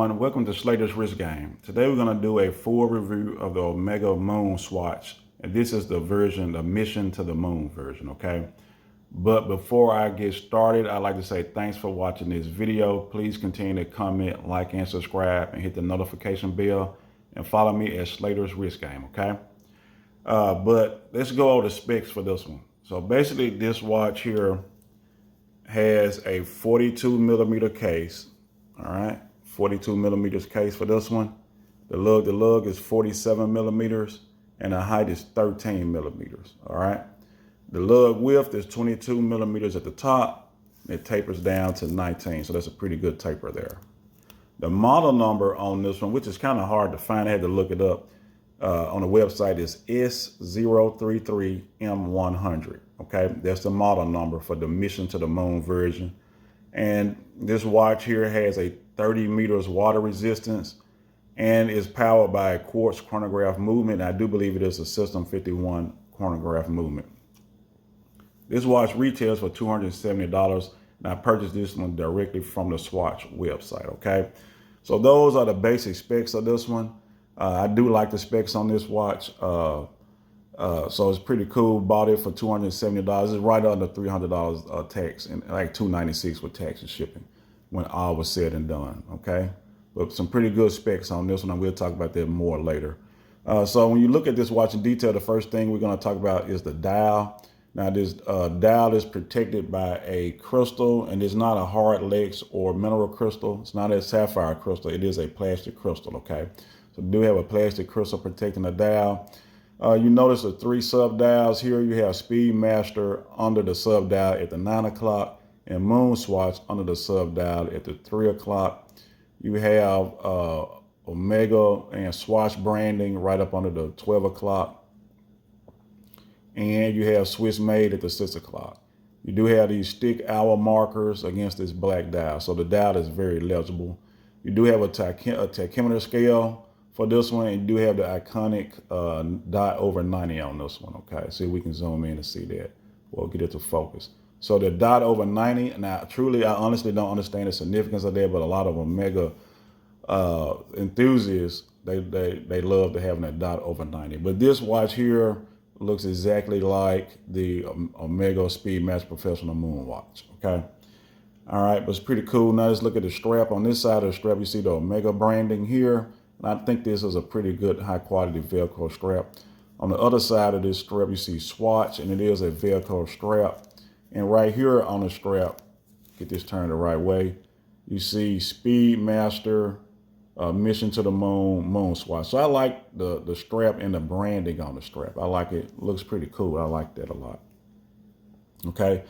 everyone, welcome to Slater's Wrist Game. Today we're going to do a full review of the Omega Moonswatch, and this is the version, the Mission to the Moon version, okay? But before I get started, I'd like to say thanks for watching this video. Please continue to comment, like, and subscribe, and hit the notification bell, and follow me at Slater's Wrist Game, okay? But let's go over the specs for this one. So basically this watch here has a 42 millimeter case. All right, 42 millimeters case for this one. The lug is 47 millimeters and the height is 13 millimeters. All right, the lug width is 22 millimeters at the top. It tapers down to 19, so that's a pretty good taper there. The model number on this one, which is kind of hard to find, I had to look it up on the website, is S033M100. Okay, that's the model number for the Mission to the Moon version. And this watch here has a 30 meters water resistance and is powered by a quartz chronograph movement. I do believe it is a System 51 chronograph movement. This watch retails for $270, and I purchased this one directly from the Swatch website, okay? So those are the basic specs of this one. I do like the specs on this watch. So it's pretty cool. Bought it for $270. It's right under $300 tax, and like $296 with tax and shipping when all was said and done. Okay, but some pretty good specs on this one, and we'll talk about that more later. So when you look at this watch in detail, the first thing we're going to talk about is the dial. Now this dial is protected by a crystal, and it's not a hard lex or mineral crystal. It's not a sapphire crystal. It is a plastic crystal. Okay, so we do have a plastic crystal protecting the dial. You notice the 3 sub dials here. You have Speedmaster under the sub dial at the 9 o'clock and Moonswatch under the sub dial at the 3 o'clock. You have Omega and Swatch branding right up under the 12 o'clock. And you have Swiss made at the 6 o'clock. You do have these stick hour markers against this black dial. So the dial is very legible. You do have a tachymeter scale for this one, and you do have the iconic dot over 90 on this one, okay? See if we can zoom in and see that. We'll get it to focus. So the dot over 90, now truly, I honestly don't understand the significance of that, but a lot of Omega enthusiasts, they love to have that dot over 90. But this watch here looks exactly like the Omega Speedmaster Professional Moon watch, okay? All right, but it's pretty cool. Now let's look at the strap. On this side of the strap, you see the Omega branding here. And I think this is a pretty good high quality Velcro strap. On the other side of this strap, you see Swatch, and it is a Velcro strap. And right here on the strap, get this turned the right way, you see Speedmaster, Mission to the Moon, Moonswatch. So I like the strap and the branding on the strap. I like it. It looks pretty cool. I like that a lot. Okay.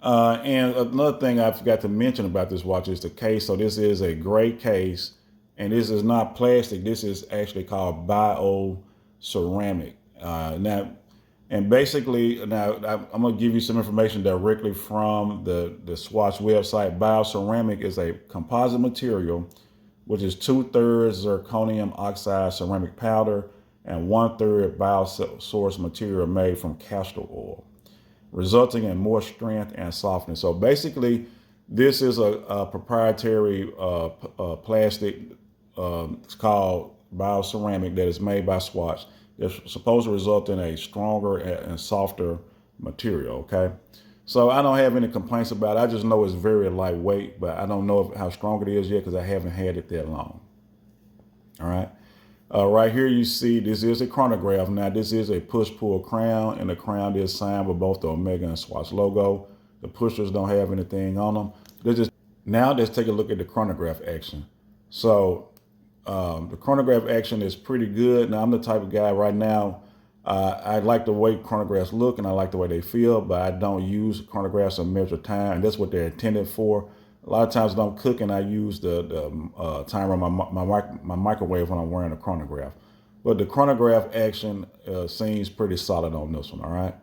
And another thing I forgot to mention about this watch is the case. So this is a gray case. And this is not plastic. This is actually called bio-ceramic. And basically, now I'm going to give you some information directly from the Swatch website. Bio-ceramic is a composite material, which is 2/3 zirconium oxide ceramic powder and 1/3 bio-sourced material made from castor oil, resulting in more strength and softness. So basically, this is a proprietary plastic. It's called bio-ceramic that is made by Swatch. It's supposed to result in a stronger and softer material, okay? So I don't have any complaints about it. I just know it's very lightweight, but I don't know how strong it is yet because I haven't had it that long. All right. Right here you see this is a chronograph. Now this is a push-pull crown, and the crown is signed with both the Omega and Swatch logo. The pushers don't have anything on them. Now let's take a look at the chronograph action. So the chronograph action is pretty good. Now I'm the type of guy right now, I like the way chronographs look and I like the way they feel, but I don't use chronographs to measure time, and that's what they're intended for. A lot of times when I'm cooking, I use the timer on my microwave when I'm wearing a chronograph. But the chronograph action seems pretty solid on this one, all right?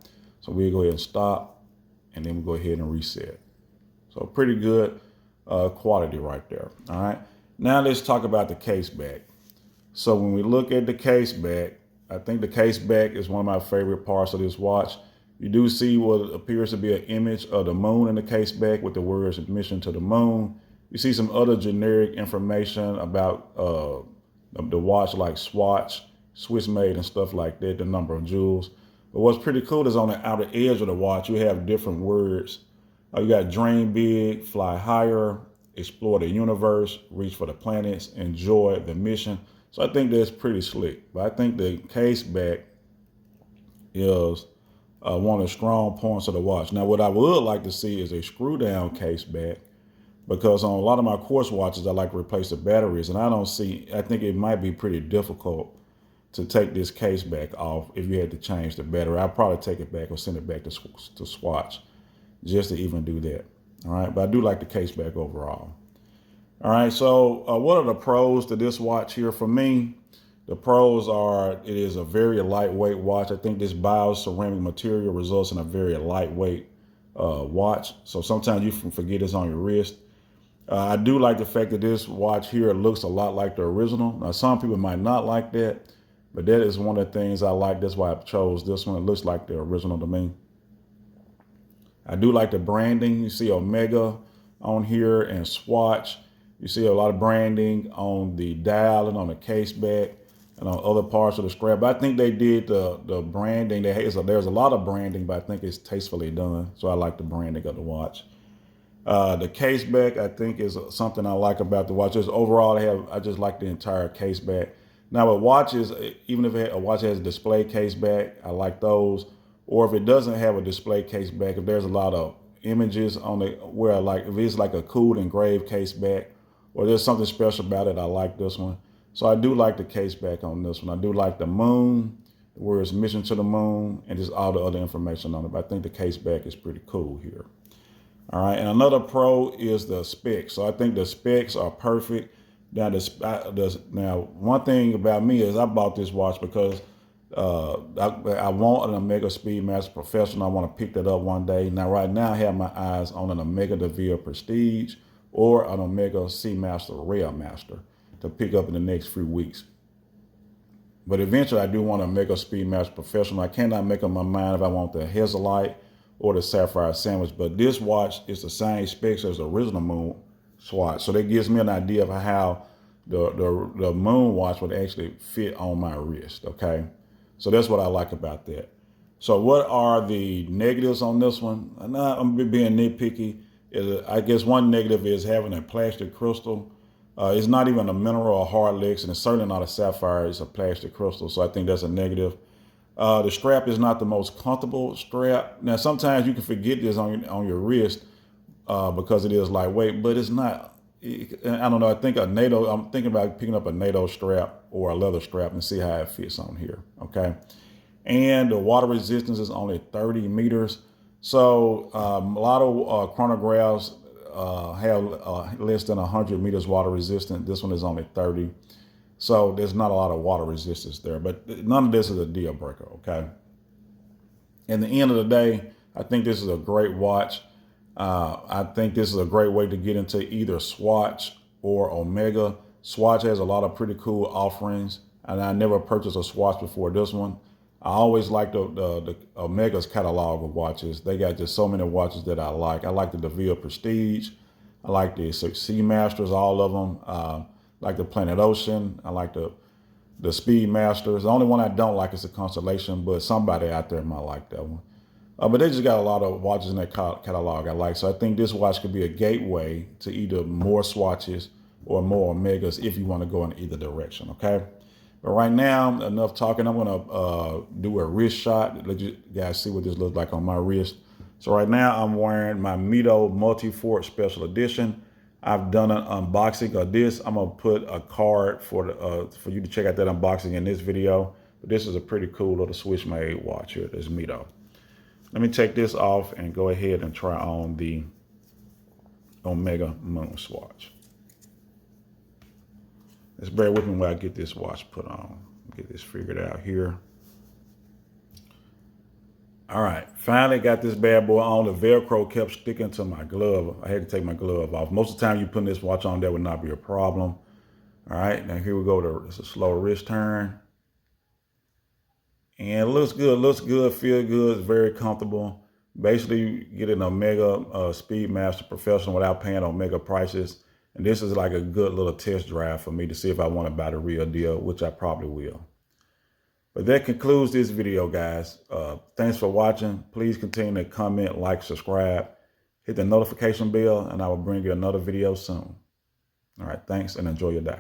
So we'll go ahead and stop, and then we'll go ahead and reset. So pretty good quality right there, all right? Now let's talk about the Caseback. So when we look at the Caseback, I think the Caseback is one of my favorite parts of this watch. You do see what appears to be an image of the moon in the Caseback with the words Mission to the Moon. You see some other generic information about the watch, like Swatch, Swiss made and stuff like that, the number of jewels. But what's pretty cool is on the outer edge of the watch, you have different words. You got dream big, fly higher, explore the universe, reach for the planets, enjoy the mission. So I think that's pretty slick. But I think the Caseback is one of the strong points of the watch. Now, what I would like to see is a screw down Caseback, because on a lot of my quartz watches, I like to replace the batteries, and I think it might be pretty difficult to take this Caseback off if you had to change the battery. I'd probably take it back or send it back to Swatch just to even do that. All right, but I do like the Caseback overall. All right, so what are the pros to this watch here? For me, the pros are it is a very lightweight watch. I think this bio-ceramic material results in a very lightweight watch. So sometimes you can forget it's on your wrist. I do like the fact that this watch here looks a lot like the original. Now, some people might not like that, but that is one of the things I like. That's why I chose this one. It looks like the original to me. I do like the branding. You see Omega on here and Swatch. You see a lot of branding on the dial and on the Caseback and on other parts of the strap. But I think they did the branding. There's a lot of branding, but I think it's tastefully done. So I like the branding of the watch. The Caseback, I think, is something I like about the watch. Just overall, I just like the entire Caseback. Now, with watches, even if a watch has a display Caseback, I like those. Or if it doesn't have a display Caseback, if there's a lot of images on it, where like if it's like a cool engraved Caseback, or there's something special about it, I like this one. So I do like the Caseback on this one. I do like the moon, where it's mission to the moon, and just all the other information on it. But I think the Caseback is pretty cool here. All right, and another pro is the specs. So I think the specs are perfect. Now, now one thing about me is I bought this watch because I want an Omega Speedmaster Professional. I want to pick that up one day. Now, right now, I have my eyes on an Omega DeVille Prestige or an Omega Seamaster Rail Master to pick up in the next few weeks. But eventually, I do want an Omega Speedmaster Professional. I cannot make up my mind if I want the Hazelite or the Sapphire Sandwich, but this watch is the same specs as the original Moonswatch. So that gives me an idea of how the Moonwatch would actually fit on my wrist, okay? So that's what I like about that. So what are the negatives on this one? I'm being nitpicky. I guess one negative is having a plastic crystal. It's not even a mineral or hard licks, and it's certainly not a sapphire. It's a plastic crystal, so I think that's a negative. The strap is not the most comfortable strap. Now, sometimes you can forget this on your wrist because it is lightweight, but it's not. I don't know. I'm thinking about picking up a NATO strap or a leather strap and see how it fits on here. Okay. And the water resistance is only 30 meters. So a lot of chronographs have less than 100 meters water resistant. This one is only 30. So there's not a lot of water resistance there, but none of this is a deal breaker, okay? In the end of the day, I think this is a great watch. I think this is a great way to get into either Swatch or Omega. Swatch has a lot of pretty cool offerings, and I never purchased a Swatch before this one. I always like the Omega's catalog of watches. They got just so many watches that I like. I like the DeVille Prestige. I like the Seamasters, all of them. Like the Planet Ocean. I like the Speedmasters. The only one I don't like is the Constellation, but somebody out there might like that one. But they just got a lot of watches in their catalog I like. So I think this watch could be a gateway to either more Swatches or more Omegas if you want to go in either direction, okay? But right now, enough talking. I'm going to do a wrist shot. Let you guys see what this looks like on my wrist. So right now, I'm wearing my Mito Multi-Fort Special Edition. I've done an unboxing of this. I'm gonna put a card for you to check out that unboxing in this video. But this is a pretty cool little Swiss made watch here. This Mito. Let me take this off and go ahead and try on the Omega Moonswatch. Just bear with me while I get this watch put on. Get this figured out here. All right, finally got this bad boy on. The Velcro kept sticking to my glove. I had to take my glove off. Most of the time you putting this watch on, that would not be a problem. All right, now here we go. It's a slow wrist turn. And it looks good, feel good, it's very comfortable. Basically, you get an Omega Speedmaster Professional without paying Omega prices. And this is like a good little test drive for me to see if I want to buy the real deal, which I probably will. But that concludes this video, guys. Thanks for watching. Please continue to comment, like, subscribe, hit the notification bell, and I will bring you another video soon. All right, thanks and enjoy your day.